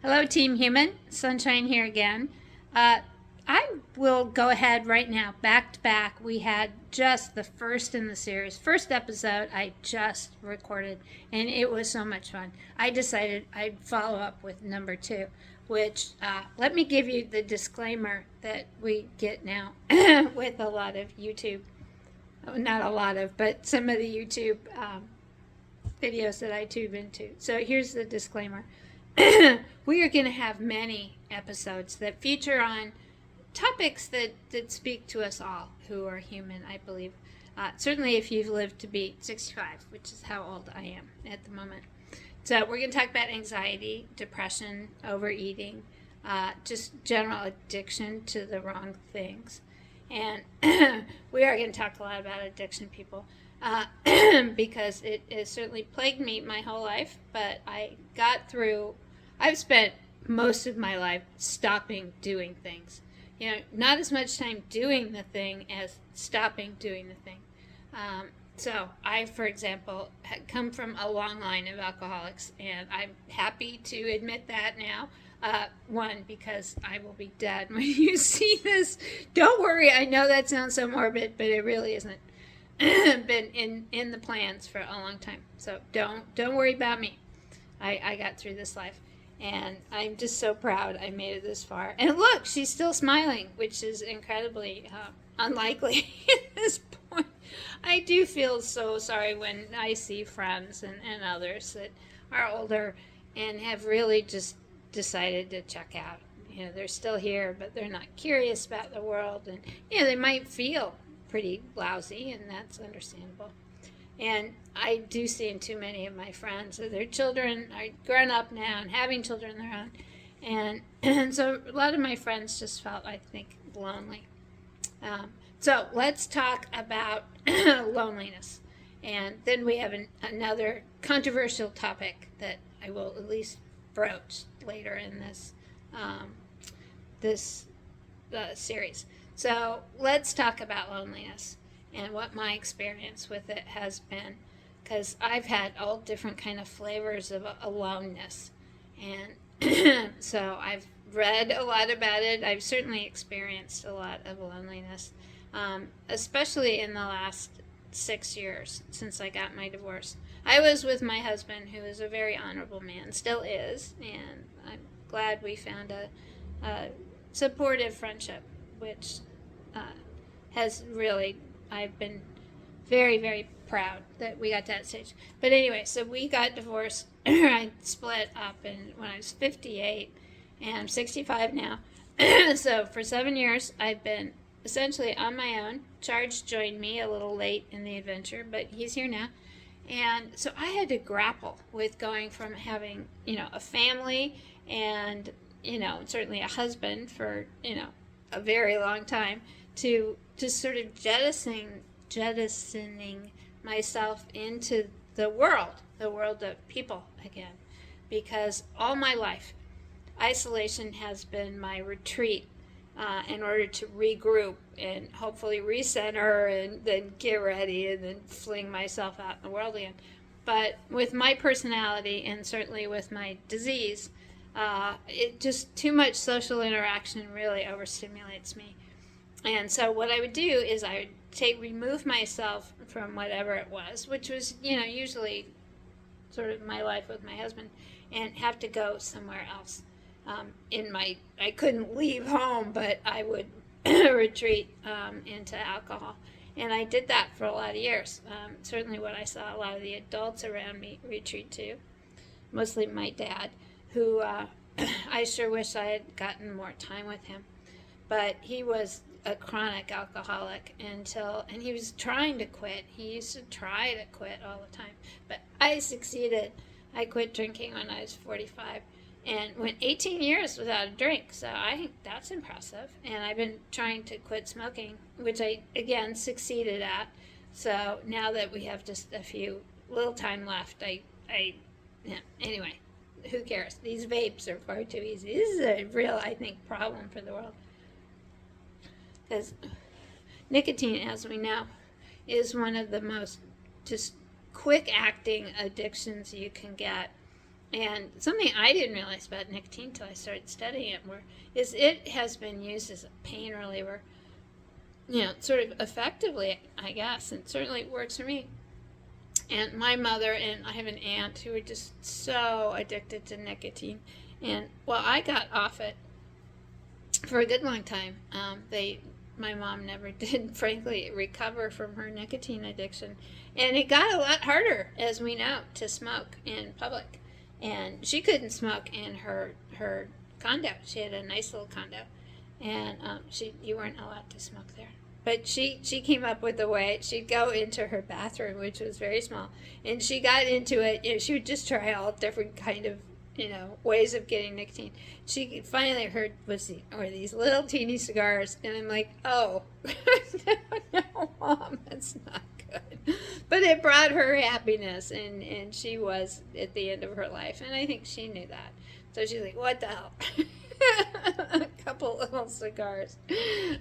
Hello, Team Human. Sunshine here again. Uh, I will go ahead right now, back to back. We had just the first in the series, first episode I just recorded, and it was so much fun. I decided I'd follow up with number two, which let me give you the disclaimer that we get now with a lot of YouTube. Not a lot of, but some of the YouTube videos that I tube into. So here's the disclaimer. We are going to have many episodes that feature on topics that speak to us all who are human, I believe. Certainly if you've lived to be 65, which is how old I am at the moment. So we're going to talk about anxiety, depression, overeating, just general addiction to the wrong things. And we are going to talk a lot about addiction, people. Because it has certainly plagued me my whole life, but I've spent most of my life stopping doing things. Not as much time doing the thing as stopping doing the thing. So I, for example, had come from a long line of alcoholics, and I'm happy to admit that now. One, because I will be dead when you see this. Don't worry, I know that sounds so morbid, but it really isn't. Been in the plans for a long time, so don't worry about me. I got through this life, and I'm just so proud I made it this far. And look, she's still smiling, which is incredibly unlikely at this point. I do feel so sorry when I see friends and others that are older and have really just decided to check out. They're still here, but they're not curious about the world, and they might feel pretty lousy, and that's understandable. And I do see in too many of my friends that their children are grown up now and having children of their own, and so a lot of my friends just felt, I think, lonely. So let's talk about loneliness, and then we have another controversial topic that I will at least broach later in this series. So let's talk about loneliness and what my experience with it has been, because I've had all different kind of flavors of aloneness, and so I've read a lot about it. I've certainly experienced a lot of loneliness, especially in the last 6 years since I got my divorce. I was with my husband, who is a very honorable man, still is, and I'm glad we found a supportive friendship, which has really, I've been very, very proud that we got to that stage. But anyway, so we got divorced. I split up when I was 58, and I'm 65 now. So for 7 years, I've been essentially on my own. Charles joined me a little late in the adventure, but he's here now. And so I had to grapple with going from having, a family and, certainly a husband for, a very long time, to just sort of jettisoning myself into the world of people again. Because all my life, isolation has been my retreat in order to regroup and hopefully recenter and then get ready and then fling myself out in the world again. But with my personality and certainly with my disease, it just too much social interaction really overstimulates me. And so what I would do is I would remove myself from whatever it was, which was, usually sort of my life with my husband, and have to go somewhere else. I couldn't leave home, but I would retreat into alcohol. And I did that for a lot of years. Certainly what I saw a lot of the adults around me retreat to, mostly my dad, who I sure wish I had gotten more time with him. But he was a chronic alcoholic and he was trying to quit. He used to try to quit all the time. But I succeeded. I quit drinking when I was 45 and went 18 years without a drink. So I think that's impressive. And I've been trying to quit smoking, which I, again, succeeded at. So now that we have just a little time left, anyway, who cares? These vapes are far too easy. This is a real, I think, problem for the world. Because nicotine, as we know, is one of the most just quick acting addictions you can get. And something I didn't realize about nicotine until I started studying it more is it has been used as a pain reliever, sort of effectively, I guess, and certainly it works for me. And my mother and I have an aunt who are just so addicted to nicotine. And well, I got off it for a good long time. My mom never did, frankly, recover from her nicotine addiction, and it got a lot harder, as we know, to smoke in public. And she couldn't smoke in her condo. She had a nice little condo, and you weren't allowed to smoke there. But she came up with a way. She'd go into her bathroom, which was very small, and she got into it. She would just try all different kind of ways of getting nicotine. She finally heard were these little teeny cigars, and I'm like, oh, no, Mom, that's not good. But it brought her happiness, and she was at the end of her life, and I think she knew that. So she's like, what the hell? A couple little cigars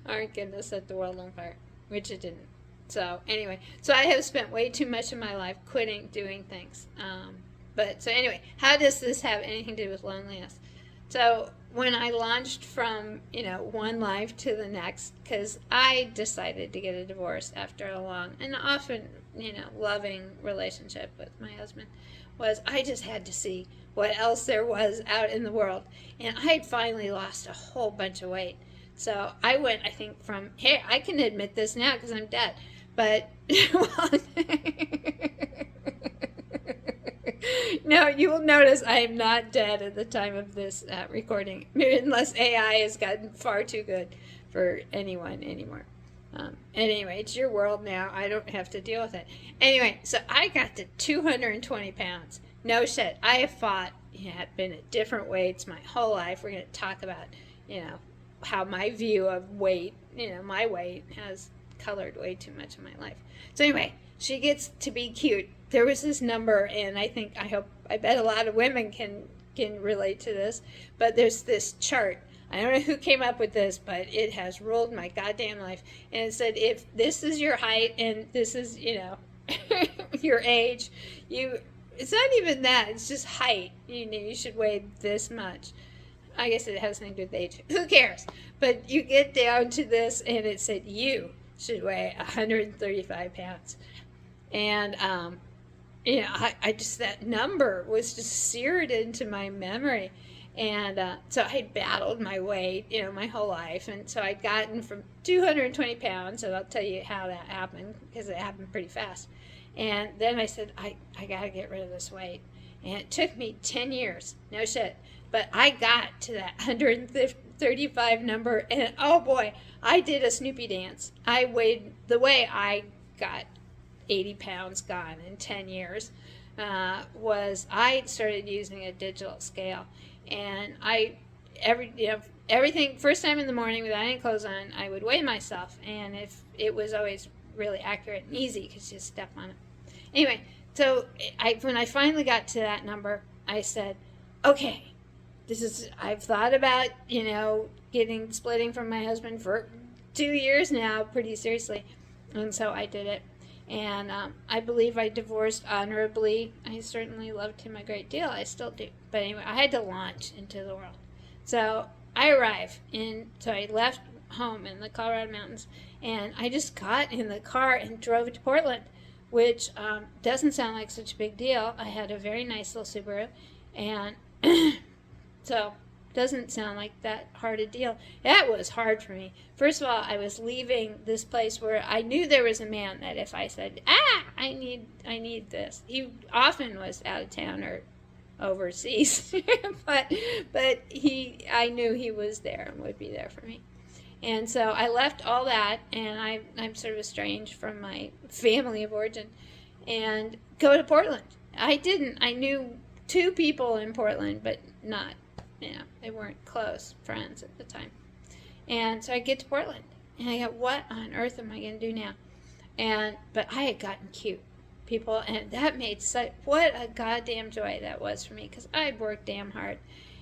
aren't going to set the world on fire, which it didn't. So anyway, I have spent way too much of my life quitting doing things. But so anyway, how does this have anything to do with loneliness? So when I launched from, one life to the next, because I decided to get a divorce after a long and often, loving relationship with my husband, I just had to see what else there was out in the world. And I had finally lost a whole bunch of weight. So I went, I think, from, hey, I can admit this now because I'm dead. But, well, no, you will notice I am not dead at the time of this recording, unless AI has gotten far too good for anyone anymore. Anyway, it's your world now. I don't have to deal with it. Anyway, so I got to 220 pounds. No shit. I have fought, been at different weights my whole life. We're going to talk about, how my view of weight, my weight has colored way too much of my life. So anyway, she gets to be cute. There was this number, and I bet a lot of women can relate to this, but there's this chart. I don't know who came up with this, but it has ruled my goddamn life. And it said, if this is your height and this is, your age, it's not even that, it's just height. You should weigh this much. I guess it has nothing to do with age. Who cares? But you get down to this, and it said you should weigh 135 pounds. And, I just, that number was just seared into my memory. And so I had battled my weight, my whole life. And so I'd gotten from 220 pounds, and I'll tell you how that happened, because it happened pretty fast. And then I said, I got to get rid of this weight. And it took me 10 years, no shit. But I got to that 135 number, and oh boy, I did a Snoopy dance. I weighed, the way I got 80 pounds gone in 10 years was I started using a digital scale. And everything, first time in the morning without any clothes on, I would weigh myself. And if it was always really accurate and easy because you just step on it. Anyway, so when I finally got to that number, I said, okay, I've thought about, splitting from my husband for 2 years now, pretty seriously. And so I did it. And I believe I divorced honorably. I certainly loved him a great deal. I still do. But anyway, I had to launch into the world. So I I left home in the Colorado mountains, and I just got in the car and drove to Portland, which doesn't sound like such a big deal. I had a very nice little Subaru, and so doesn't sound like that hard a deal. That was hard for me. First of all, I was leaving this place where I knew there was a man that if I said, I need this, he often was out of town or overseas, but I knew he was there and would be there for me. And so I left all that, and I'm sort of estranged from my family of origin, and go to Portland. I knew 2 people in Portland, but not, they weren't close friends at the time. And so I get to Portland, and I go, what on earth am I going to do now? But I had gotten cute people, and that made what a goddamn joy that was for me, because I had worked damn hard.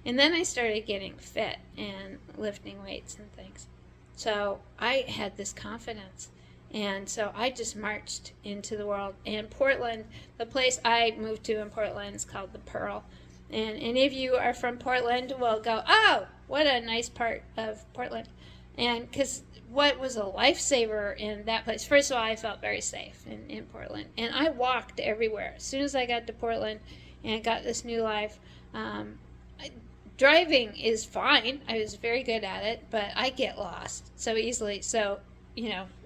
And then I started getting fit and lifting weights and things. So I had this confidence. And so I just marched into the world. And Portland, the place I moved to in Portland is called the Pearl. And any of you are from Portland will go, oh, what a nice part of Portland. And because what was a lifesaver in that place, first of all, I felt very safe in Portland. And I walked everywhere. As soon as I got to Portland and got this new life, driving is fine. I was very good at it, but I get lost so easily. So,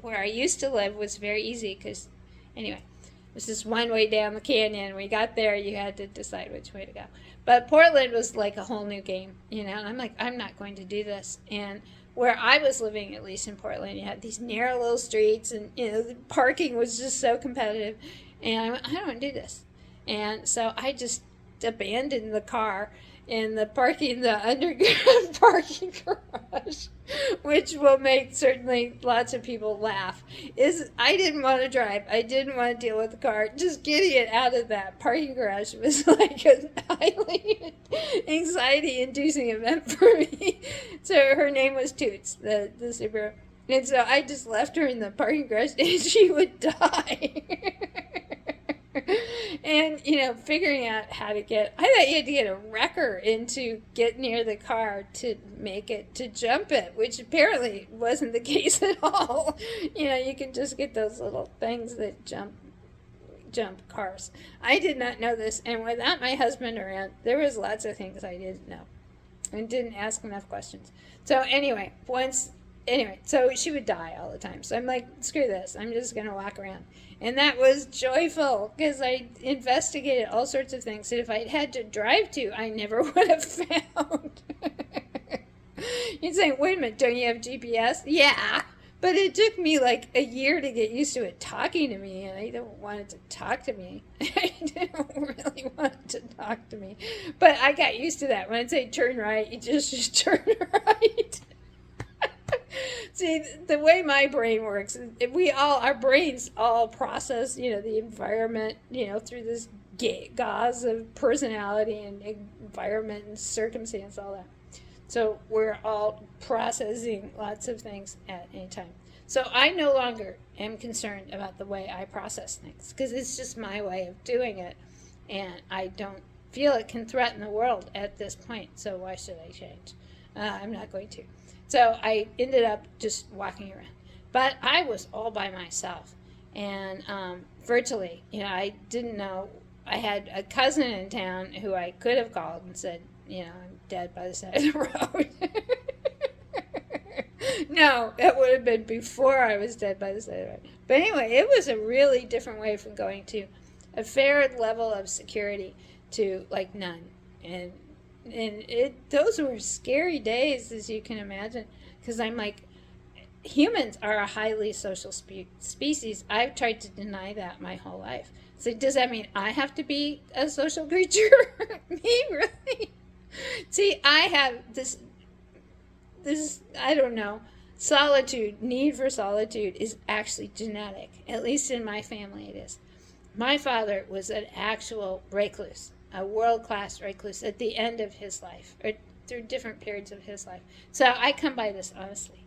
where I used to live was very easy because, anyway, it was just one way down the canyon. When you got there, you had to decide which way to go. But Portland was like a whole new game, and I'm like, I'm not going to do this. And where I was living, at least in Portland, you had these narrow little streets, and the parking was just so competitive. And I went, I don't want to do this. And so I just abandoned the car in the underground parking garage, which will make certainly lots of people laugh. I didn't want to drive. I didn't want to deal with the car. Just getting it out of that parking garage was like a highly anxiety-inducing event for me. So her name was Toots, the Subaru. And so I just left her in the parking garage and she would die. And, figuring out how to I thought you had to get a wrecker in to get near the car to make it, to jump it, which apparently wasn't the case at all. You can just get those little things that jump cars. I did not know this, and without my husband around, there was lots of things I didn't know and didn't ask enough questions. So so she would die all the time. So I'm like, screw this. I'm just going to walk around. And that was joyful because I investigated all sorts of things that if I'd had to drive to, I never would have found. You'd say, wait a minute, don't you have GPS? Yeah. But it took me like a year to get used to it talking to me, and I don't want it to talk to me. I don't really want it to talk to me. But I got used to that. When I say turn right, you just turn right. See, the way my brain works, our brains all process, the environment, through this gauze of personality and environment and circumstance, all that. So we're all processing lots of things at any time. So I no longer am concerned about the way I process things because it's just my way of doing it. And I don't feel it can threaten the world at this point. So why should I change? I'm not going to. So I ended up just walking around. But I was all by myself. And virtually, I didn't know. I had a cousin in town who I could have called and said, I'm dead by the side of the road. No, that would have been before I was dead by the side of the road. But anyway, it was a really different way from going to a fair level of security to like none. And those were scary days, as you can imagine, because I'm like, humans are a highly social species. I've tried to deny that my whole life. So does that mean I have to be a social creature? Me, really? See, I have this, I don't know, need for solitude is actually genetic. At least in my family it is. My father was an actual recluse, a world-class recluse at the end of his life, or through different periods of his life. So I come by this honestly.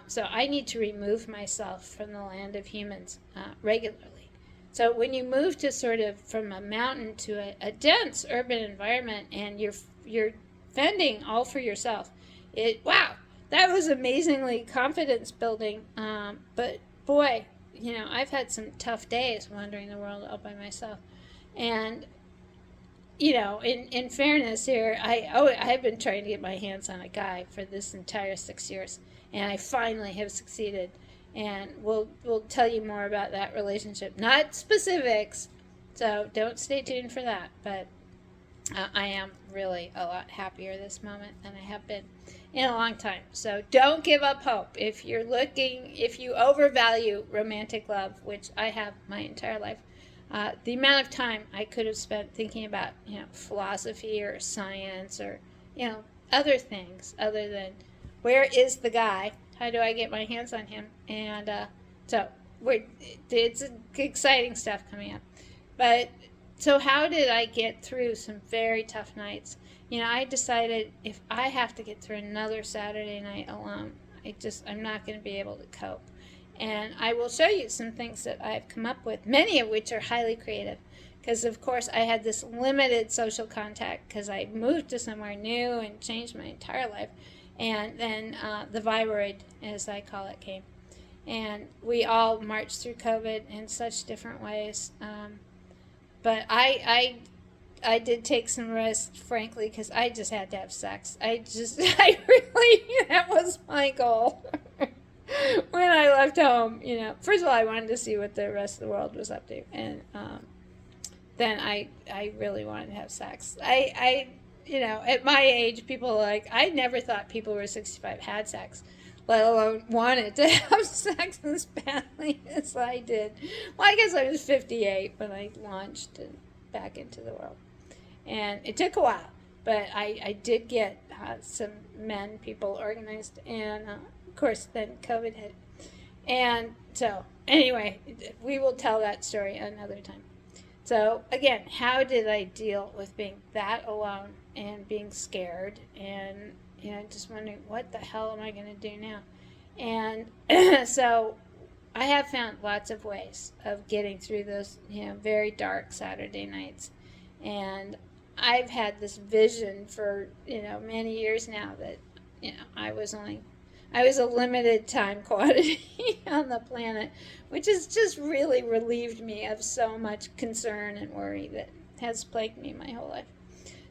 So I need to remove myself from the land of humans regularly. So when you move to sort of from a mountain to a dense urban environment and you're fending all for yourself, that was amazingly confidence building. But boy, I've had some tough days wandering the world all by myself. And in fairness here, I've been trying to get my hands on a guy for this entire 6 years, and I finally have succeeded. And we'll tell you more about that relationship. Not specifics, so don't stay tuned for that. But I am really a lot happier this moment than I have been in a long time. So don't give up hope. If you overvalue romantic love, which I have my entire life, the amount of time I could have spent thinking about, philosophy or science or, other things other than where is the guy? How do I get my hands on him? And it's exciting stuff coming up. But so how did I get through some very tough nights? I decided if I have to get through another Saturday night alone, I'm not going to be able to cope. And I will show you some things that I've come up with, many of which are highly creative, because of course I had this limited social contact because I moved to somewhere new and changed my entire life. And then the viroid, as I call it, came. And we all marched through COVID in such different ways. But I did take some risks, frankly, because I just had to have sex. I really, that was my goal. When I left home, first of all, I wanted to see what the rest of the world was up to. And then I really wanted to have sex. At my age, people I never thought people who were 65 had sex, let alone wanted to have sex as badly as I did. Well, I guess I was 58 when I launched back into the world. And it took a while, but I did get some people organized, and of course then COVID hit. And so, anyway, we will tell that story another time. So, again, how did I deal with being that alone and being scared and, just wondering, what the hell am I going to do now? And so I have found lots of ways of getting through those, very dark Saturday nights. And I've had this vision for, many years now that, I was a limited time quantity on the planet, which has just really relieved me of so much concern and worry that has plagued me my whole life.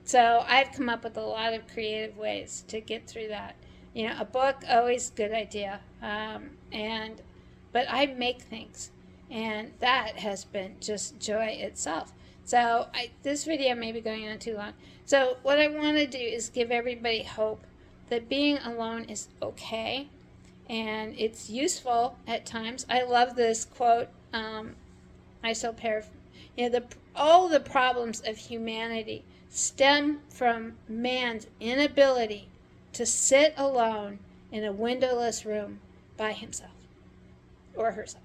So I've come up with a lot of creative ways to get through that. A book, always a good idea. But I make things, and that has been just joy itself. So this video may be going on too long. So what I want to do is give everybody hope that being alone is okay, and it's useful at times. I love this quote. I shall paraphrase. All the problems of humanity stem from man's inability to sit alone in a windowless room by himself or herself.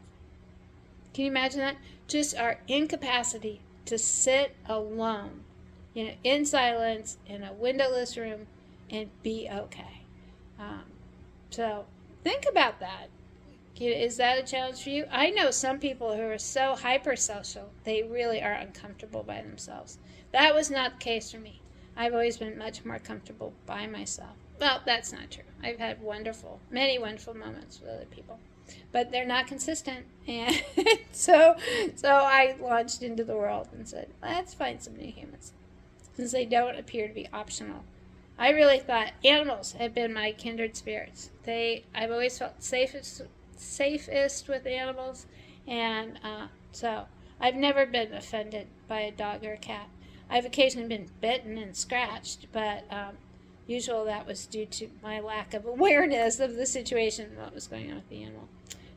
Can you imagine that? Just our incapacity to sit alone, in silence in a windowless room and be okay. So think about that. Is that a challenge for you? I know some people who are so hypersocial, they really are uncomfortable by themselves. That was not the case for me. I've always been much more comfortable by myself. Well, that's not true. I've had many wonderful moments with other people, but they're not consistent. And so I launched into the world and said, let's find some new humans, since they don't appear to be optional. I really thought animals had been my kindred spirits. I've always felt safest with animals, and so I've never been offended by a dog or a cat. I've occasionally been bitten and scratched, but usually that was due to my lack of awareness of the situation and what was going on with the animal.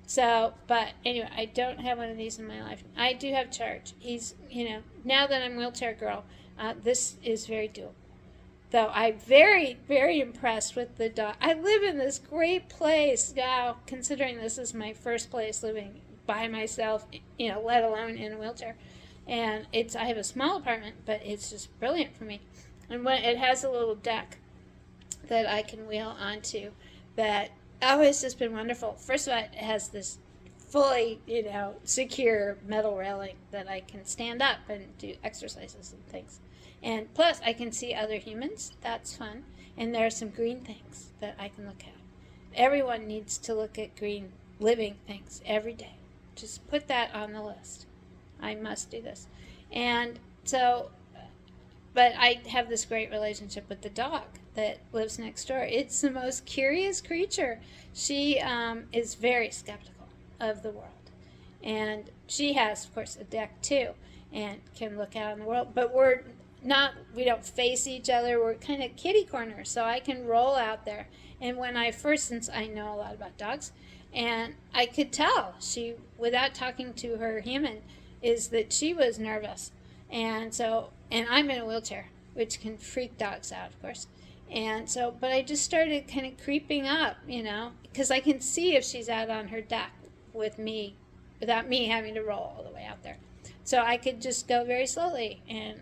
So, but anyway, I don't have one of these in my life. I do have Charge. He's, now that I'm wheelchair girl, this is very doable. Though I'm very, very impressed with the dog. I live in this great place now, considering this is my first place living by myself, let alone in a wheelchair. And I have a small apartment, but it's just brilliant for me. And when it has a little deck that I can wheel onto, that it's just been wonderful. First of all, it has this fully, secure metal railing that I can stand up and do exercises and things. And plus, I can see other humans. That's fun. And there are some green things that I can look at. Everyone needs to look at green living things every day. Just put that on the list. I must do this. And so, but I have this great relationship with the dog that lives next door. It's the most curious creature. She is very skeptical of the world. And she has, of course, a deck too, and can look out on the world. But we don't face each other. We're kind of kitty corner, so I can roll out there. And since I know a lot about dogs, and I could tell without talking to her human, is that she was nervous. And I'm in a wheelchair, which can freak dogs out, of course. And so, but I just started kind of creeping up, because I can see if she's out on her deck with me, without me having to roll all the way out there. So I could just go very slowly and,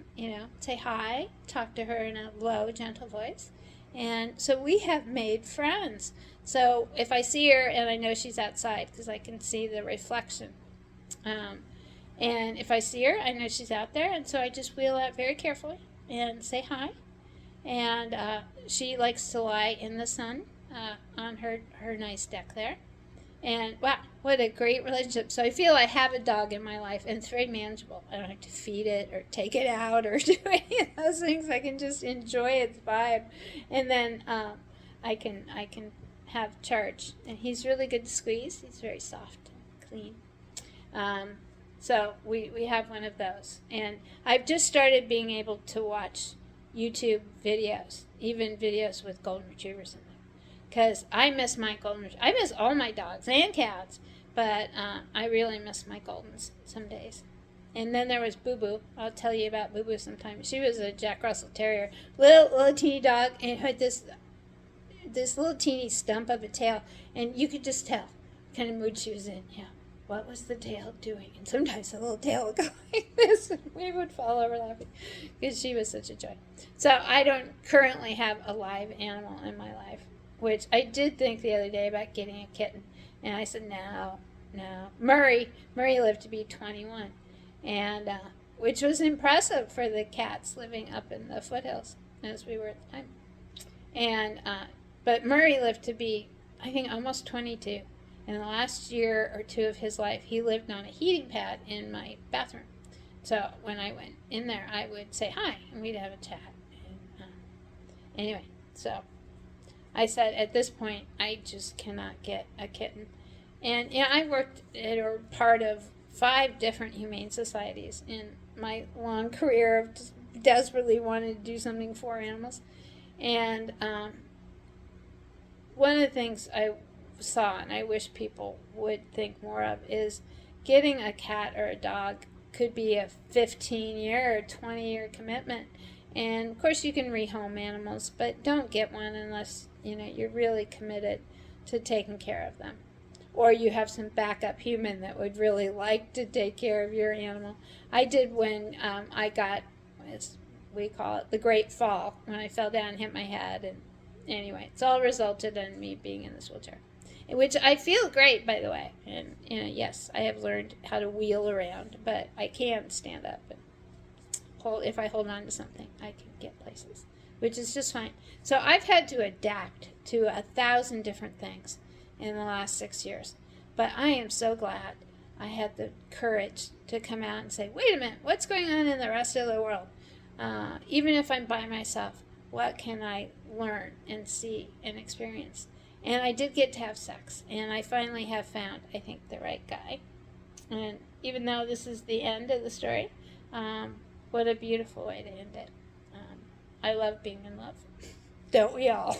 say hi, talk to her in a low, gentle voice. And so we have made friends. So if I see her and I know she's outside, because I can see the reflection, And if I see her, I know she's out there, and so I just wheel out very carefully and say hi. And she likes to lie in the sun on her nice deck there. And wow, what a great relationship. So I feel I have a dog in my life, and it's very manageable. I don't have to feed it or take it out or do any of those things. I can just enjoy its vibe. And then I can have Charge. And he's really good to squeeze. He's very soft and clean. Um, so we have one of those. And I've just started being able to watch YouTube videos, even videos with golden retrievers in them. Because I miss my golden retrievers. I miss all my dogs and cats, but I really miss my goldens some days. And then there was Boo Boo. I'll tell you about Boo Boo sometime. She was a Jack Russell Terrier, little teeny dog, and had this little teeny stump of a tail, and you could just tell what kind of mood she was in. Yeah, what was the tail doing? And sometimes the little tail would go like this, and we would fall over laughing because she was such a joy. So I don't currently have a live animal in my life, which I did think the other day about getting a kitten, and I said no. Murray lived to be 21, and which was impressive for the cats living up in the foothills as we were at the time. And but Murray lived to be, I think, almost 22. In the last year or two of his life, he lived on a heating pad in my bathroom. So when I went in there, I would say hi, and we'd have a chat. And, anyway, so I said at this point, I just cannot get a kitten. And I worked at or part of 5 different humane societies in my long career of just desperately wanting to do something for animals. And one of the things I saw, and I wish people would think more of, is getting a cat or a dog could be a 15-year or 20-year commitment. And of course, you can rehome animals, but don't get one unless you're really committed to taking care of them, or you have some backup human that would really like to take care of your animal. I did when I got, as we call it, the Great Fall, when I fell down and hit my head. And anyway, it's all resulted in me being in this wheelchair, which I feel great, by the way. And yes, I have learned how to wheel around, but I can stand up and hold. If I hold on to something, I can get places, which is just fine. So I've had to adapt to 1,000 different things in the last 6 years, but I am so glad I had the courage to come out and say, wait a minute, what's going on in the rest of the world? Even if I'm by myself, what can I learn and see and experience? And I did get to have sex, and I finally have found, I think, the right guy. And even though this is the end of the story, what a beautiful way to end it. I love being in love. Don't we all?